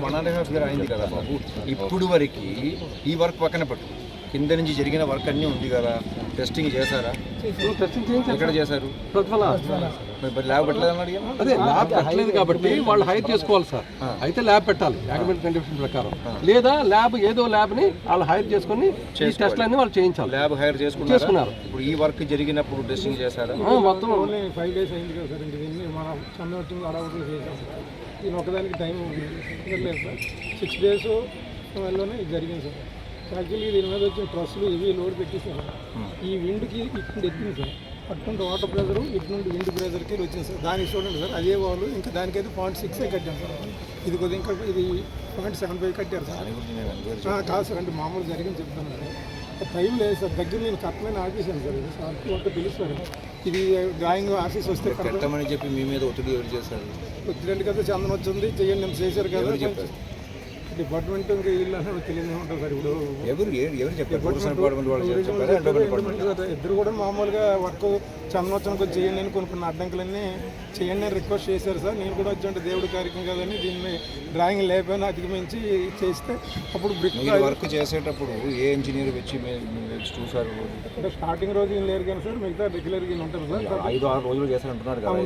1.5 year అయింది కదా బాబు. ఇప్పుడు వరకు ఈ వర్క్ పక్కన పెట్టు, కింద నుంచి జరిగిన వర్క్ అన్నీ ఉంది కదా, టెస్టింగ్ చేశారా? ఎక్కడ చేశారు? ల్యాబ్ పెట్టలేదని అడిగాను. అదే ల్యాబ్ పెట్టలేదు కాబట్టి వాళ్ళు హైర్ చేసుకోవాలి సార్. అయితే ల్యాబ్ పెట్టాలి యాక్మెంట్ కండిషన్ ప్రకారం, లేదా ల్యాబ్ ఏదో ల్యాబ్ని వాళ్ళు హైర్ చేసుకుని ఈ టెస్ట్లన్నీ వాళ్ళు చేయించాలి. ల్యాబ్ హైర్ చేసుకున్నారు. ఇప్పుడు ఈ వర్క్ జరిగినప్పుడు టెస్టింగ్ చేశారా? మొత్తం 5 days అయింది కదా సార్. ఇంక దీన్ని మనం చంద్రవచ్చి అడవులు చేసాం. దీని ఒకదానికి టైం లేదు సార్. 6 days వల్లనే ఇది జరిగింది సార్. యాక్చువల్లీ దీని మీద వచ్చిన ట్రస్సులు ఇవి లోడ్ పెట్టేసారు. ఈ విండ్కి ఇక్కడ ఎక్కింది సార్. అటువంటి వాటర్ ప్రెజరు ఇటు నుండి విండ్ ప్రెజర్కి వచ్చింది సార్. దానికి చూడండి సార్, అదే వాళ్ళు ఇంకా దానికైతే 0.6 కట్టాం సార్. ఇది కొద్దిగా ఇంకా ఇది 0.75 కట్టారు సార్. కాదు సార్, అంటే మామూలు జరిగింది చెప్తాను సార్. టైం లేదు సార్, దగ్గర నేను కరెక్ట్మైన ఆఫీసాను సార్. ఇది సార్ అంటే పిలుస్తారు. ఇది డ్రాయింగ్ ఆఫీస్ వస్తే కట్టమని చెప్పి మీ మీద ఒత్తిడి ఎవరు చేశారు? ఒత్తిడి కదా, చందనం వచ్చింది చెయ్యండి నేను చేశారు కదా. డిపార్ట్మెంట్ ఇంకా వీళ్ళు అసలు తెలియదు ఉంటుంది సార్. ఇప్పుడు ఇద్దరు కూడా మామూలుగా వర్క్ చందనోత్సవం కొంచెం చేయండి అని కొన్ని అడ్డంకులన్నీ చేయండి అని రిక్వెస్ట్ చేశారు సార్. నేను కూడా వచ్చి దేవుడి కార్యక్రమం కదని దీన్ని డ్రాయింగ్ లేకపోయినా అధిగమించి చేస్తే అప్పుడు బ్రిక్ వర్క్ చేసేటప్పుడు ఏ ఇంజనీర్ వచ్చి చూసారు? అంటే స్టార్టింగ్ రోజు ఈయన లేరు కానీ సార్, మిగతా రెగ్యులర్గా ఈయన ఉంటారు సార్. 5-6 రోజులు చేశారంటున్నారు కదా.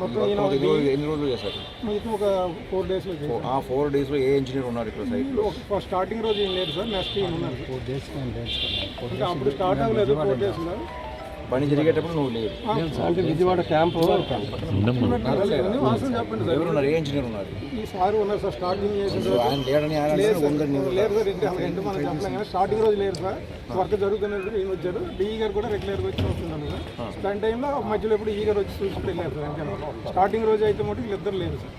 మొత్తం ఎన్ని రోజులు చేశారు? మిగతా ఒక 4 daysలో. 4 daysలో ఏ ఇంజనీర్ ఉన్నారు ఇక్కడ సైట్లో? స్టార్టింగ్ రోజు ఈయన లేరు సార్, నెక్స్ట్ ఈయన ఉన్నారు. 4 days ఇంకా అప్పుడు స్టార్ట్ అవ్వలేదు. 4 daysలో పని జరిగేటప్పుడు నువ్వు లేదు. అంటే విజయవాడ క్యాంపు చెప్పండి సార్. ఎవరున్నారు? ఏ ఇంజనీర్ ఉన్నారు? ఈ సార్ ఉన్నారు సార్. స్టార్టింగ్ చేసిన ఆయన లేడని లేరు సార్, రెండు మనం చెప్పలేం కానీ స్టార్టింగ్ రోజు లేరు సార్. వర్క్ జరుగుతున్నప్పుడు ఈయన వచ్చారు. డిఈ గారు కూడా రెగ్యులర్గా వచ్చి వస్తున్నాను సార్. దాని టైంలో మధ్యలో ఎప్పుడు ఈ గారు వచ్చి చూసుకుంటూ వెళ్ళారు సార్. అంతే స్టార్టింగ్ రోజు అయితే మటు వీళ్ళిద్దరు లేరు సార్.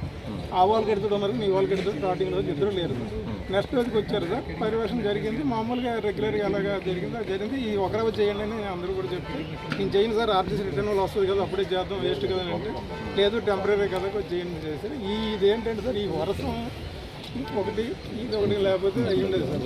ఆ వాళ్ళకి ఎడుతూ ఉన్నారు, నీ వాళ్ళకి ఎడుతూ స్టార్టింగ్ రోజు ఇద్దరు లేరు సార్. నెక్స్ట్ రోజుకి వచ్చారు సార్. పర్యవేక్షణ జరిగింది మామూలుగా రెగ్యులర్గా ఎలాగా జరిగింది అది జరిగింది. ఈ ఒకరోజు చేయండి అని అందరూ కూడా చెప్పి నేను చేయను సార్, ఆర్టీసీ రిటర్న్ వాళ్ళు వస్తుంది కదా అప్పుడే చేద్దాం, వేస్ట్ కదా అంటే లేదు టెంపరీ కదా చేయండి చేశారు. ఇదేంటంటే సార్, ఈ వర్షం ఒకటి ఇది ఒకటి లేకపోతే అయ్యి ఉండేది సార్.